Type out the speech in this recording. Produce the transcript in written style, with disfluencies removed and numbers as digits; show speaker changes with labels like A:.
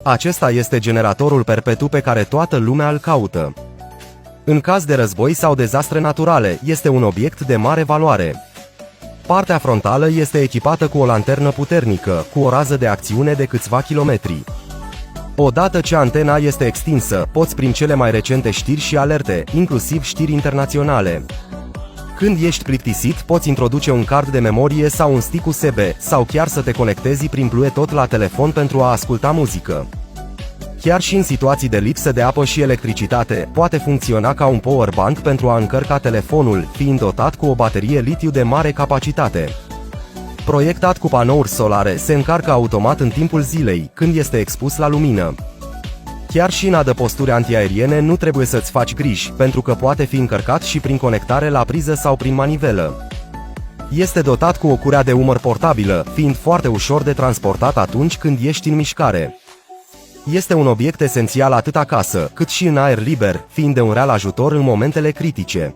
A: Acesta este generatorul perpetu pe care toată lumea îl caută. În caz de război sau dezastre naturale, este un obiect de mare valoare. Partea frontală este echipată cu o lanternă puternică, cu o rază de acțiune de câțiva kilometri. Odată ce antena este extinsă, poți primi cele mai recente știri și alerte, inclusiv știri internaționale. Când ești plictisit, poți introduce un card de memorie sau un stick USB, sau chiar să te conectezi prin Bluetooth la telefon pentru a asculta muzică. Chiar și în situații de lipsă de apă și electricitate, poate funcționa ca un powerbank pentru a încărca telefonul, fiind dotat cu o baterie litiu de mare capacitate. Proiectat cu panouri solare, se încarcă automat în timpul zilei, când este expus la lumină. Chiar și în adăposturi antiaeriene nu trebuie să-ți faci griji, pentru că poate fi încărcat și prin conectare la priză sau prin manivelă. Este dotat cu o curea de umăr portabilă, fiind foarte ușor de transportat atunci când ești în mișcare. Este un obiect esențial atât acasă, cât și în aer liber, fiind de un real ajutor în momentele critice.